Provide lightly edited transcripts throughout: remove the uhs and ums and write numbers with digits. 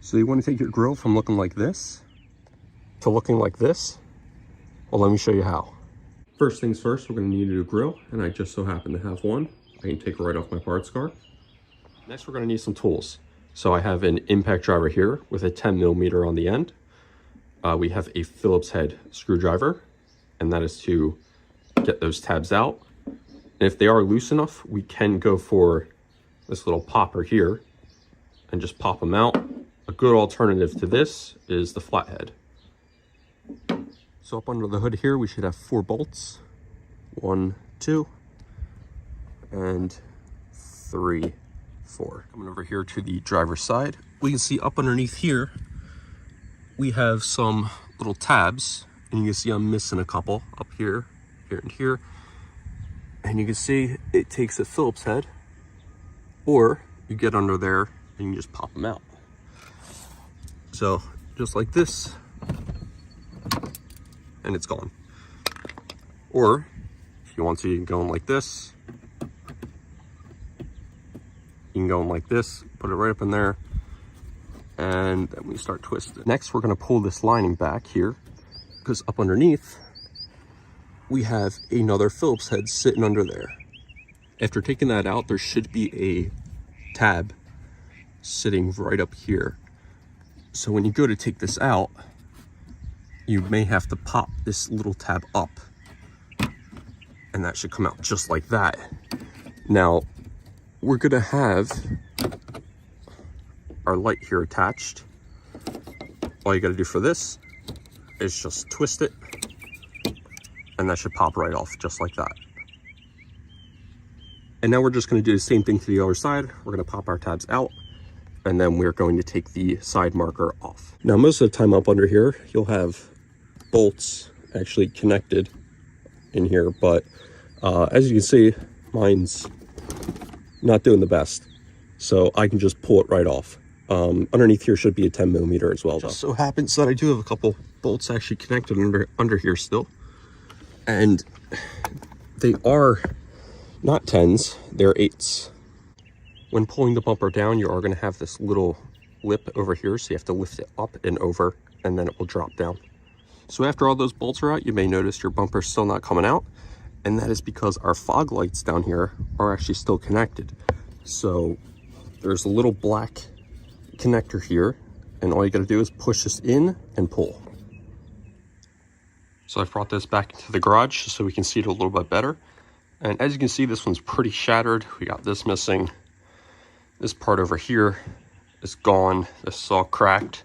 So you want to take your grill from looking like this to looking like this? Well, let me show you how. First things first, we're going to need a new grill, and I just so happen to have one. I can take it right off my parts car. Next, we're going to need some tools. So I have an impact driver here with a 10mm on the end. We have a Phillips head screwdriver, and that is to get those tabs out. And if they are loose enough, we can go for this little popper here and just pop them out. A good alternative to this is the flathead. So up under the hood here, we should have 4 bolts. 1, 2, and 3, 4. Coming over here to the driver's side, we can see up underneath here, we have some little tabs, and you can see I'm missing a couple up here, here, and here. And you can see it takes a Phillips head, or you get under there and you just pop them out. So just like this, and it's gone. Or if you want to, you can go in like this. You can go in like this, put it right up in there, and then we start twisting. Next, we're gonna pull this lining back here, because up underneath, we have another Phillips head sitting under there. After taking that out, there should be a tab sitting right up here. So when you go to take this out, you may have to pop this little tab up, and that should come out just like that. Now, we're gonna have our light here attached. All you gotta do for this is just twist it, and that should pop right off just like that. And now we're just gonna do the same thing to the other side. We're gonna pop our tabs out, and then we're going to take the side marker off. Now, most of the time up under here, you'll have bolts actually connected in here, but as you can see, mine's not doing the best. So I can just pull it right off. Underneath here should be a 10mm as well. Just so happens that I do have a couple bolts actually connected under here still. And they are not 10s, they're 8s. When pulling the bumper down, you are going to have this little lip over here, so you have to lift it up and over, and then it will drop down. So after all those bolts are out, you may notice your bumper's still not coming out, and that is because our fog lights down here are actually still connected. So there's a little black connector here, and all you got to do is push this in and pull. So I've brought this back into the garage so we can see it a little bit better. And as you can see, this one's pretty shattered. We got this missing. This part over here is gone. This is all cracked.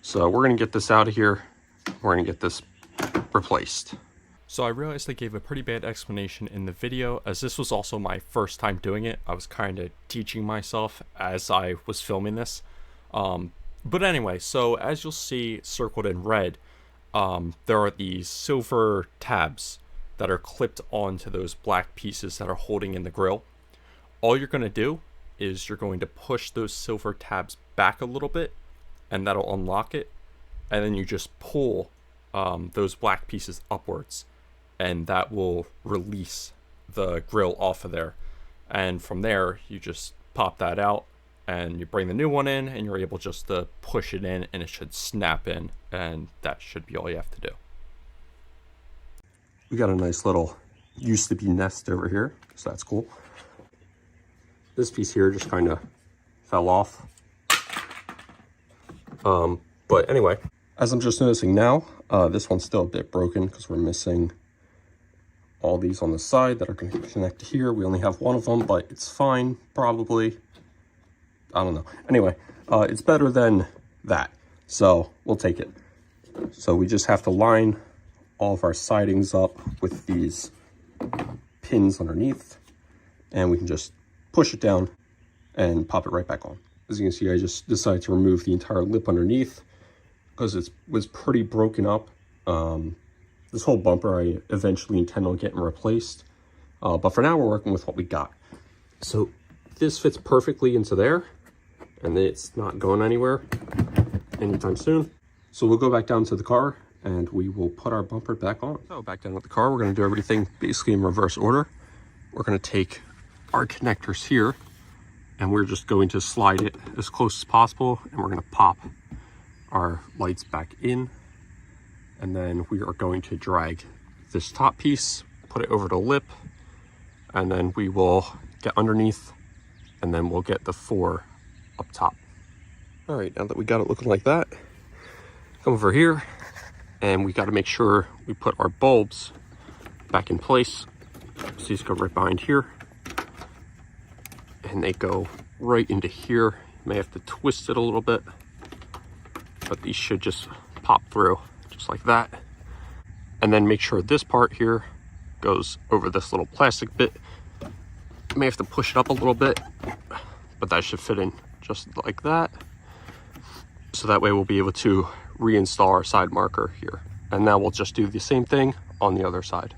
So we're going to get this out of here. We're going to get this replaced. So I realized I gave a pretty bad explanation in the video, as this was also my first time doing it. I was kind of teaching myself as I was filming this. But anyway, so as you'll see circled in red, there are these silver tabs that are clipped onto those black pieces that are holding in the grill. All you're going to do is you're going to push those silver tabs back a little bit, and that'll unlock it. And then you just pull those black pieces upwards, and that will release the grill off of there. And from there, you just pop that out, and you bring the new one in, and you're able just to push it in, and it should snap in, and that should be all you have to do. We got a nice little used to be nest over here, so that's cool. This piece here just kind of fell off. But anyway, as I'm just noticing now, this one's still a bit broken because we're missing all these on the side that are going to connect to here. We only have one of them, but it's fine, probably. I don't know. Anyway, it's better than that, so we'll take it. So we just have to line all of our sidings up with these pins underneath, and we can just push it down and pop it right back on. As you can see, I just decided to remove the entire lip underneath because it was pretty broken up. This whole bumper I eventually intend on getting replaced, but for now we're working with what we got. So this fits perfectly into there, and it's not going anywhere anytime soon. So we'll go back down to the car and we will put our bumper back on. So back down with the car, we're going to do everything basically in reverse order. We're going to take our connectors here and we're just going to slide it as close as possible, and we're going to pop our lights back in, and then we are going to drag this top piece, put it over the lip, and then we will get underneath, and then we'll get the 4 up top. All right, now that we got it looking like that, come over here, and we got to make sure we put our bulbs back in place. So these go right behind here, and they go right into here. You may have to twist it a little bit, but these should just pop through just like that. And then make sure this part here goes over this little plastic bit. You may have to push it up a little bit, but that should fit in just like that. So that way we'll be able to reinstall our side marker here. And now we'll just do the same thing on the other side.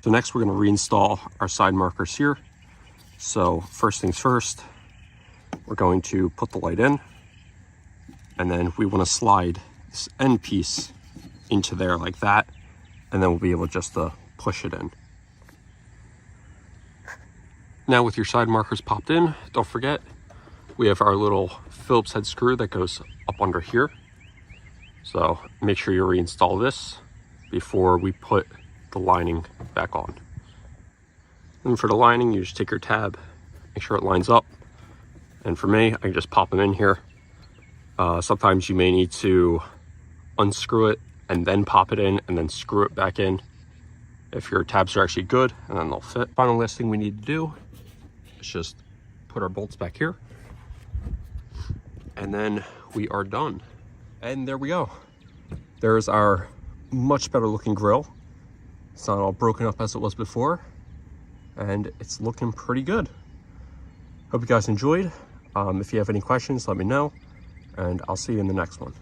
So next we're going to reinstall our side markers here. So first things first, we're going to put the light in, and then we want to slide this end piece into there like that, and then we'll be able just to push it in. Now with your side markers popped in, don't forget, we have our little Phillips head screw that goes up under here. So make sure you reinstall this before we put the lining back on. And for the lining, you just take your tab, make sure it lines up. And for me, I can just pop them in here. Sometimes you may need to unscrew it and then pop it in and then screw it back in if your tabs are actually good, and then they'll fit. Final last thing we need to do is just put our bolts back here, and then we are done. And there we go. There's our much better looking grill. It's not all broken up as it was before, and it's looking pretty good. Hope you guys enjoyed. If you have any questions, let me know, and I'll see you in the next one.